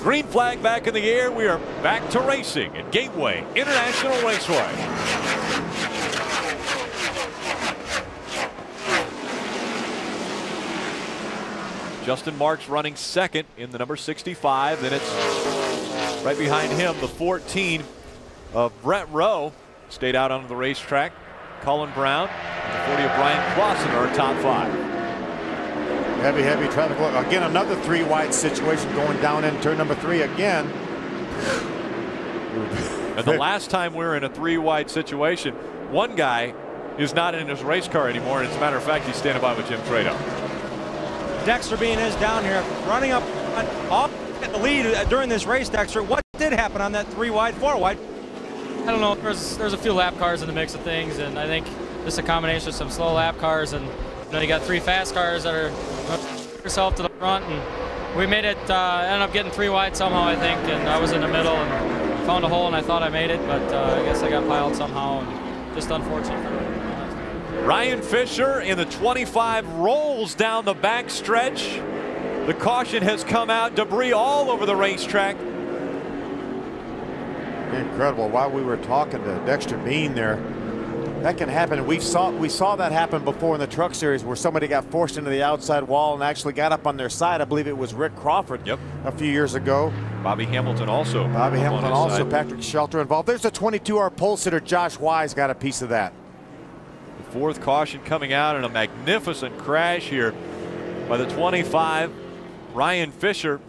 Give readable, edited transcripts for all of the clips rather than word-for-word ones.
Green flag back in the air. We are back to racing at Gateway International Raceway. Justin Marks running second in the number 65. Then it's right behind him, the 14 of Brett Rowe. Stayed out onto the racetrack. Colin Brown, the 40 of Brian Clausen are our top 5. Heavy traffic. Again, another 3 wide situation going down in turn number 3 again. And the last time we were in a 3 wide situation, one guy is not in his race car anymore. And as a matter of fact, he's standing by with Jim Trado. Dexter Bean is down here running up off the lead during this race. Dexter, what did happen on that 3 wide, 4 wide? I don't know. There's a few lap cars in the mix of things, and I think just a combination of some slow lap cars, and you got 3 fast cars that are yourself to the front, and we made it. Ended up getting 3 wide somehow, I think, and I was in the middle and found a hole, and I thought I made it, but I guess I got piled somehow, and just unfortunate for me. Ryan Fischer in the 25 rolls down the back stretch. The caution has come out. Debris all over the racetrack. Incredible. While we were talking to Dexter Bean there, that can happen. We saw that happen before in the Truck Series, where somebody got forced into the outside wall and actually got up on their side. I believe it was Rick Crawford a few years ago. Bobby Hamilton also. Bobby Hamilton also. Patrick Shelter involved. There's a 22R pole sitter. Josh Wise got a piece of that. The 4th caution coming out in a magnificent crash here by the 25. Ryan Fischer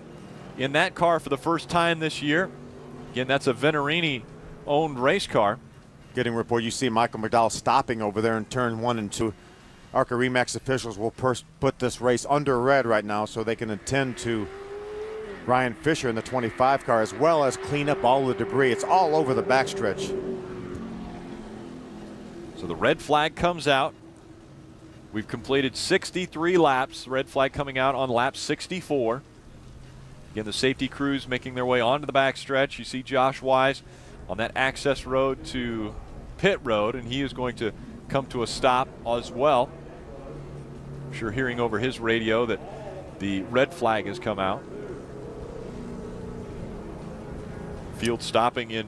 in that car for the first time this year. Again, that's a Venerini-owned race car. Getting report, you see Michael McDowell stopping over there in turn 1 and 2. ARCA Remax officials will put this race under red right now so they can attend to Ryan Fischer in the 25 car, as well as clean up all the debris. It's all over the backstretch. So the red flag comes out. We've completed 63 laps. Red flag coming out on lap 64. Again, the safety crews making their way onto the backstretch. You see Josh Wise on that access road to pit road, and he is going to come to a stop as well. I'm sure hearing over his radio that the red flag has come out. Field stopping in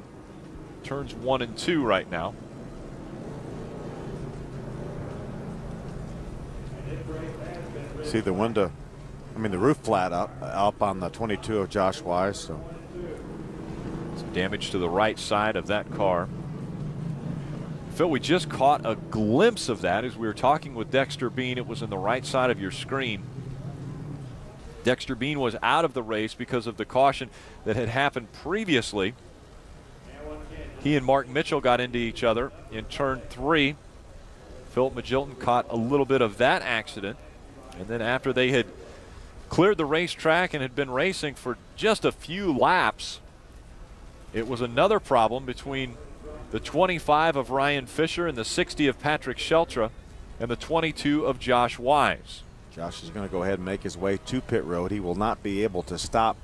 turns 1 and 2 right now. See the window, the roof flat up on the 22 of Josh Wise. So some damage to the right side of that car. Phil, we just caught a glimpse of that as we were talking with Dexter Bean. It was in the right side of your screen. Dexter Bean was out of the race because of the caution that had happened previously. He and Mark Mitchell got into each other in turn 3. Philip Magilton caught a little bit of that accident. And then after they had cleared the racetrack and had been racing for just a few laps, it was another problem between the 25 of Ryan Fischer and the 60 of Patrick Sheltra and the 22 of Josh Wise. Josh is going to go ahead and make his way to pit road. He will not be able to stop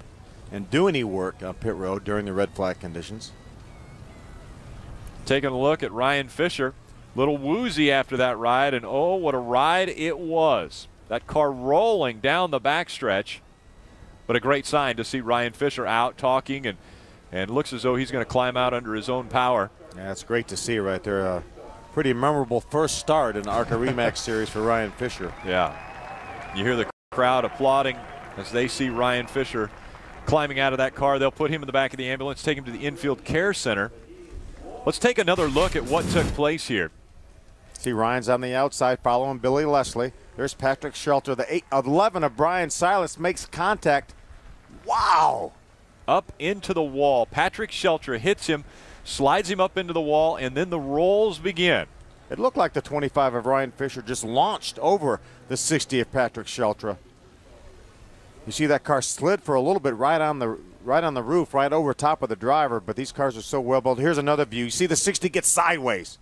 and do any work on pit road during the red flag conditions. Taking a look at Ryan Fischer, little woozy after that ride, and oh, what a ride it was. That car rolling down the backstretch, but a great sign to see Ryan Fischer out talking and looks as though he's going to climb out under his own power. Yeah, it's great to see right there. A pretty memorable first start in the ARCA Remax Series for Ryan Fischer. Yeah. You hear the crowd applauding as they see Ryan Fischer climbing out of that car. They'll put him in the back of the ambulance, take him to the infield care center. Let's take another look at what took place here. See Ryan's on the outside following Billy Leslie. There's Patrick Shelter. The 11 of Brian Silas makes contact. Wow. Up into the wall. Patrick Shelter hits him, slides him up into the wall, and then the rolls begin. It looked like the 25 of Ryan Fischer just launched over the 60 of Patrick Sheltra. You see that car slid for a little bit right on the roof, right over top of the driver, but these cars are so well built. Here's another view. You see the 60 get sideways.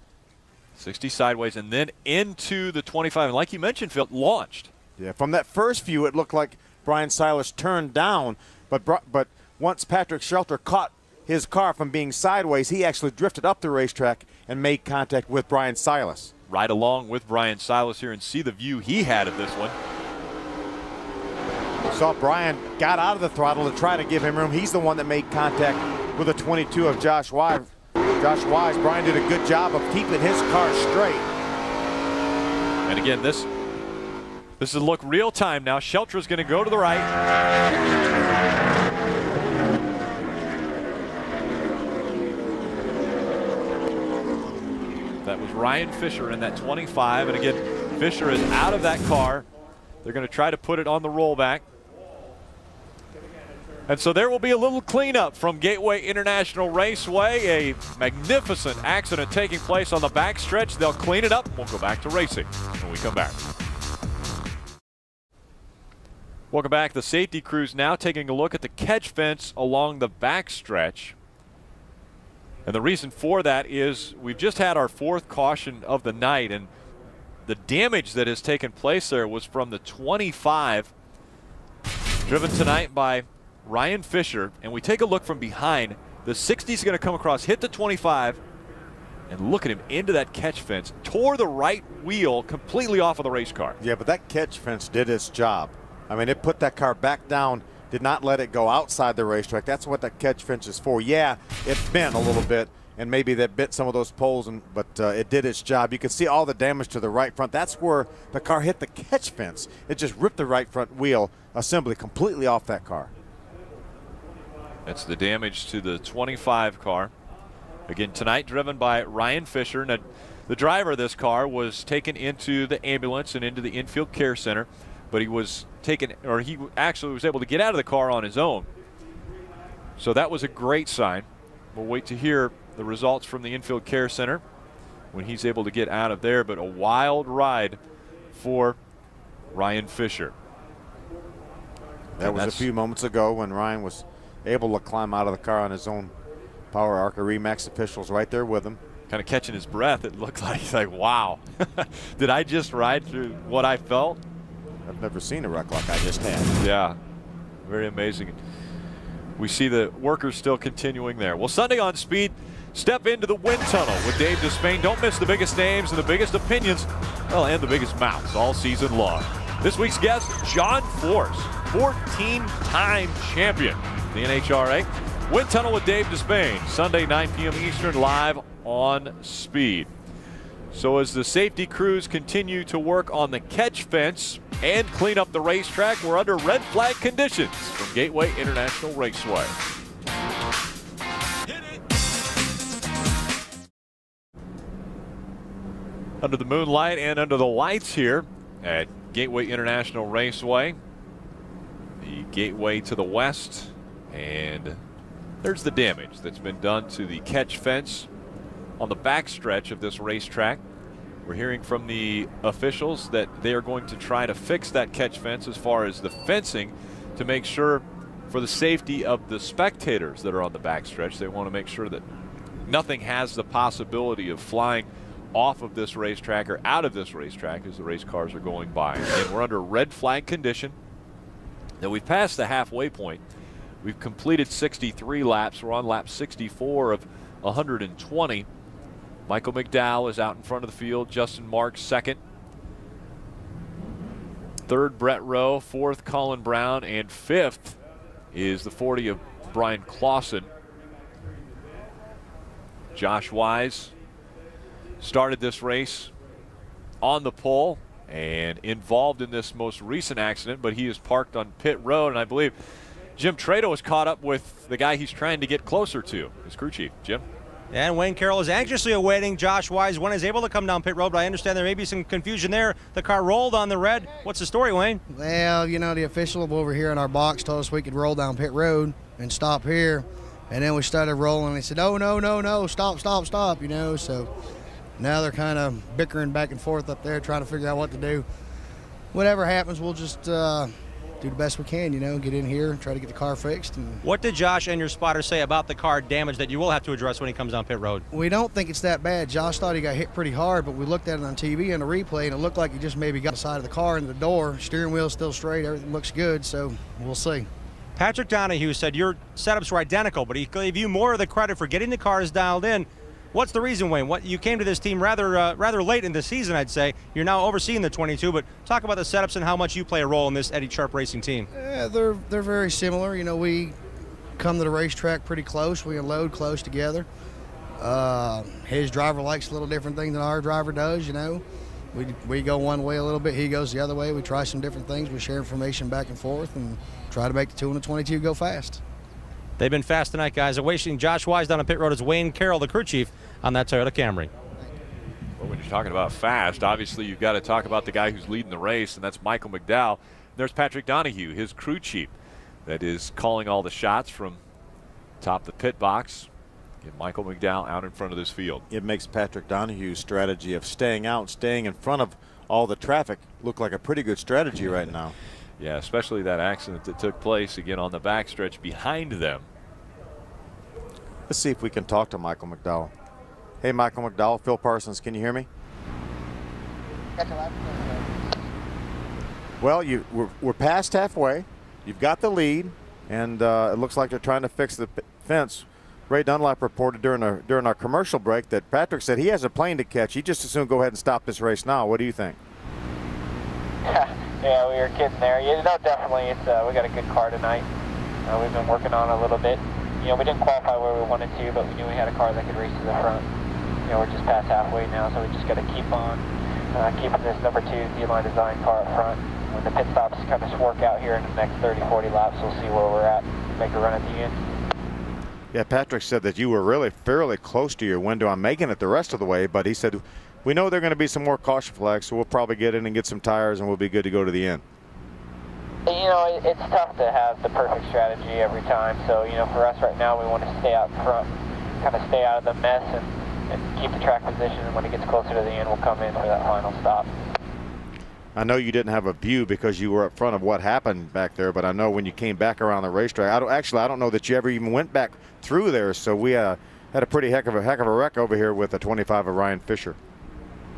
60 sideways and then into the 25. And like you mentioned, Phil, launched. Yeah, from that first view, it looked like Brian Silas turned down, but once Patrick Shelter caught his car from being sideways, he actually drifted up the racetrack and made contact with Brian Silas. Right along with Brian Silas here and see the view he had of this one. Saw Brian got out of the throttle to try to give him room. He's the one that made contact with the 22 of Josh Wise. Brian did a good job of keeping his car straight. And again, this is a look real time now. Sheltra's going to go to the right. That was Ryan Fischer in that 25. And again, Fischer is out of that car. They're going to try to put it on the rollback. And so there will be a little cleanup from Gateway International Raceway. A magnificent accident taking place on the backstretch. They'll clean it up and we'll go back to racing when we come back. Welcome back. The safety crews now taking a look at the catch fence along the backstretch. And the reason for that is we've just had our 4th caution of the night, and the damage that has taken place there was from the 25 driven tonight by Ryan Fischer. And we take a look from behind. The 60 is going to come across, hit the 25, and look at him into that catch fence. Tore the right wheel completely off of the race car. Yeah, but that catch fence did its job. I mean, it put that car back down, did not let it go outside the racetrack. That's what that catch fence is for. Yeah, it bent a little bit, and maybe that bit some of those poles, but it did its job. You can see all the damage to the right front. That's where the car hit the catch fence. It just ripped the right front wheel assembly completely off that car. That's the damage to the 25 car. Again, tonight driven by Ryan Fischer. Now, the driver of this car was taken into the ambulance and into the infield care center, but he was taken, or he actually was able to get out of the car on his own. So that was a great sign. We'll wait to hear the results from the infield care center when he's able to get out of there, but a wild ride for Ryan Fischer. That was a few moments ago when Ryan was able to climb out of the car on his own. Power ARCA Remax officials right there with him. Kind of catching his breath. It looked like, he's like, wow, did I just ride through what I felt? I've never seen a wreck like I just had. Yeah, very amazing. We see the workers still continuing there. Well, Sunday on Speed, step into the wind tunnel with Dave Despain. Don't miss the biggest names and the biggest opinions, well, and the biggest mouths all season long. This week's guest, John Force, 14-time champion of the NHRA. Wind Tunnel with Dave Despain, Sunday 9 p.m. Eastern, live on Speed. So as the safety crews continue to work on the catch fence and clean up the racetrack, we're under red flag conditions from Gateway International Raceway. Under the moonlight and under the lights here at Gateway International Raceway. The gateway to the west, and there's the damage that's been done to the catch fence on the backstretch of this racetrack. We're hearing from the officials that they are going to try to fix that catch fence as far as the fencing to make sure for the safety of the spectators that are on the backstretch. They want to make sure that nothing has the possibility of flying off of this racetrack or out of this racetrack as the race cars are going by. And we're under red flag condition. Now we've passed the halfway point. We've completed 63 laps. We're on lap 64 of 120. Michael McDowell is out in front of the field. Justin Marks second. Third, Brett Rowe. Fourth, Colin Brown. And fifth is the 40 of Brian Clausen. Josh Wise started this race on the pole and involved in this most recent accident, but he is parked on pit road, and I believe Jim Trado is caught up with the guy he's trying to get closer to, his crew chief. Jim? And Wayne Carroll is anxiously awaiting Josh Wise when he's able to come down pit road, but I understand there may be some confusion there. The car rolled on the red. What's the story, Wayne? Well, you know, the official over here in our box told us we could roll down pit road and stop here, and then we started rolling, and they said, oh, no, stop, you know, so now they're kind of bickering back and forth up there trying to figure out what to do. Whatever happens, we'll just do the best we can, you know, get in here and try to get the car fixed. And what did Josh and your spotter say about the car damage that you will have to address when he comes down pit road? We don't think it's that bad. Josh thought he got hit pretty hard, but we looked at it on TV and the replay, and it looked like he just maybe got the side of the car and the door. Steering wheel's still straight. Everything looks good, so we'll see. Patrick Donahue said your setups were identical, but he gave you more of the credit for getting the cars dialed in. What's the reason, Wayne? What you came to this team rather late in the season, I'd say. You're now overseeing the 22, but talk about the setups and how much you play a role in this Eddie Sharp Racing team. Yeah, they're very similar. You know, we come to the racetrack pretty close. We unload close together. His driver likes a little different thing than our driver does, you know. We go one way a little bit, he goes the other way. We try some different things. We share information back and forth and try to make the 2 and the 22 go fast. They've been fast tonight, guys. Awaiting Josh Wise down on pit road is Wayne Carroll, the crew chief on that Toyota Camry. Well, when you're talking about fast, obviously you've got to talk about the guy who's leading the race, and that's Michael McDowell. There's Patrick Donahue, his crew chief, that is calling all the shots from top of the pit box. Get Michael McDowell out in front of this field. It makes Patrick Donahue's strategy of staying out, staying in front of all the traffic look like a pretty good strategy right now. Yeah, especially that accident that took place again on the backstretch behind them. Let's see if we can talk to Michael McDowell. Hey, Michael McDowell, Phil Parsons, can you hear me? Well, we're past halfway. You've got the lead, and it looks like they're trying to fix the fence. Ray Dunlap reported during our commercial break that Patrick said he has a plane to catch. He just as soon go ahead and stop this race now. What do you think? Yeah, we were kidding there. You know, definitely, we got a good car tonight. We've been working on it a little bit. You know, we didn't qualify where we wanted to, but we knew we had a car that could race to the front. You know, we're just past halfway now, so we just got to keep on keeping this number 2 D-Line design car up front. When the pit stops kind of work out here in the next 30, 40 laps, we'll see where we're at, make a run at the end. Yeah, Patrick said that you were really fairly close to your window on making it the rest of the way, but he said, we know there are going to be some more caution flags, so we'll probably get in and get some tires, and we'll be good to go to the end. You know, it's tough to have the perfect strategy every time, so, you know, for us right now, we want to stay out front, kind of stay out of the mess and keep the track position, and when it gets closer to the end, we'll come in for that final stop. I know you didn't have a view because you were up front of what happened back there, but I know when you came back around the racetrack, I don't know that you ever even went back through there, so we had a pretty heck of a wreck over here with the 25 of Ryan Fischer.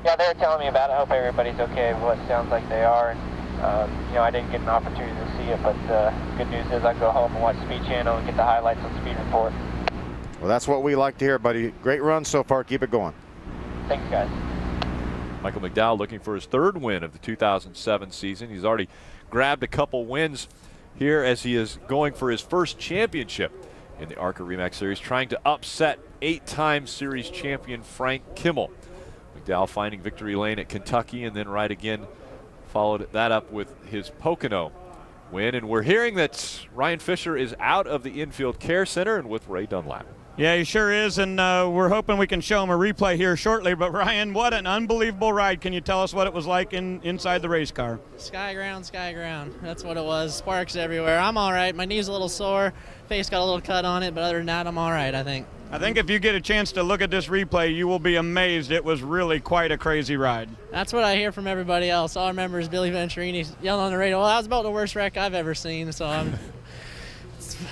Yeah, they were telling me about it. I hope everybody's okay with what it sounds like they are. And, you know, I didn't get an opportunity to see it, but good news is I can go home and watch Speed Channel and get the highlights on Speed Report. Well, that's what we like to hear, buddy. Great run so far. Keep it going. Thanks, guys. Michael McDowell looking for his 3rd win of the 2007 season. He's already grabbed a couple wins here as he is going for his first championship in the ARCA REMAX Series, trying to upset 8-time series champion Frank Kimmel. McDowell finding victory lane at Kentucky, and then right again followed that up with his Pocono win. And we're hearing that Ryan Fischer is out of the infield care center and with Ray Dunlap. Yeah, he sure is, and we're hoping we can show him a replay here shortly. But Ryan, what an unbelievable ride. Can you tell us what it was like inside the race car? Sky ground, sky ground. That's what it was. Sparks everywhere. I'm all right. My knee's a little sore. Face got a little cut on it, but other than that, I'm all right, I think. I think if you get a chance to look at this replay, you will be amazed. It was really quite a crazy ride. That's what I hear from everybody else. All I remember is Billy Venturini yelling on the radio, well, that was about the worst wreck I've ever seen. So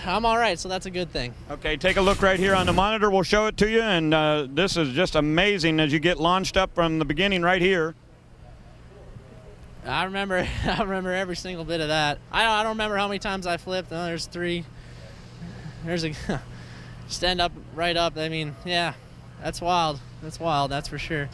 I'm all right, so that's a good thing. Okay, take a look right here on the monitor. We'll show it to you, and this is just amazing as you get launched up from the beginning right here. I remember every single bit of that. I don't remember how many times I flipped. Oh, there's 3. There's a stand up, right up. I mean, yeah, that's wild. That's wild, that's for sure.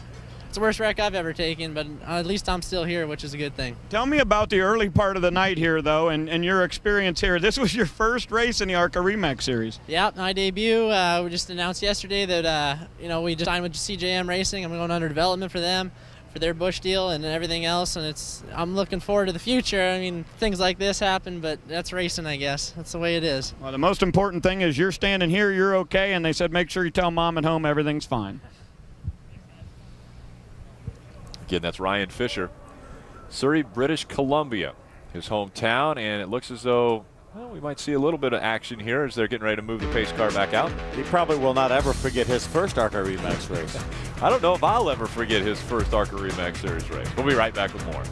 It's the worst wreck I've ever taken, but at least I'm still here, which is a good thing. Tell me about the early part of the night here, though, and your experience here. This was your first race in the ARCA REMAX Series. Yeah, my debut. We just announced yesterday that, you know, we just signed with CJM Racing. I'm going under development for them, for their Busch deal and everything else, and I'm looking forward to the future. I mean, things like this happen, but that's racing, I guess. That's the way it is. Well, the most important thing is you're standing here, you're okay, and they said make sure you tell Mom at home everything's fine. Again, that's Ryan Fischer, Surrey, British Columbia, his hometown, and it looks as though, well, we might see a little bit of action here as they're getting ready to move the pace car back out. He probably will not ever forget his first ARCA REMAX race. I don't know if I'll ever forget his first ARCA REMAX Series race. We'll be right back with more.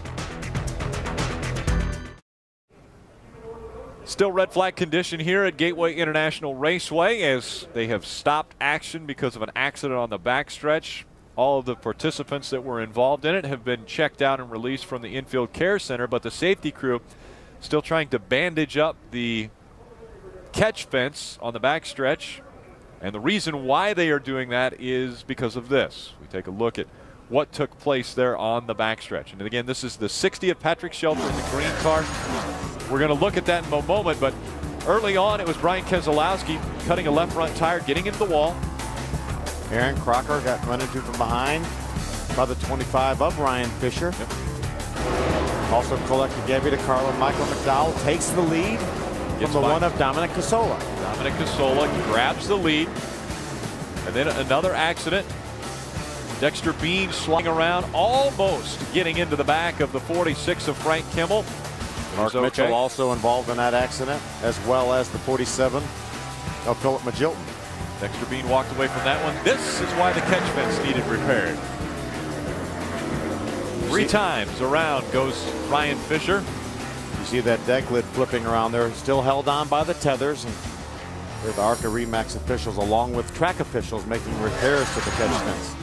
Still red flag condition here at Gateway International Raceway as they have stopped action because of an accident on the backstretch. All of the participants that were involved in it have been checked out and released from the infield care center, but the safety crew still trying to bandage up the catch fence on the backstretch And the reason why they are doing that is because of this. We take a look at what took place there on the backstretch. And again, this is the 60th Patrick Shelton in the green car. We're going to look at that in a moment, but early on it was Brian Keselowski cutting a left front tire, getting into the wall. Aaron Crocker got run into from behind by the 25 of Ryan Fischer. Yep. Also collected Gabby DeCarlo. Michael McDowell takes the lead from the one of Dominic Casola. Dominic Casola grabs the lead. And then another accident. Dexter Bean sliding around, almost getting into the back of the 46 of Frank Kimmel. Mark Mitchell also involved in that accident, as well as the 47 of Philip Magilton. Dexter Bean walked away from that one. This is why the catch fence needed repaired. 3 times around goes Ryan Fischer. You see that deck lid flipping around there, still held on by the tethers. And with ARCA REMAX officials along with track officials making repairs to the catch fence.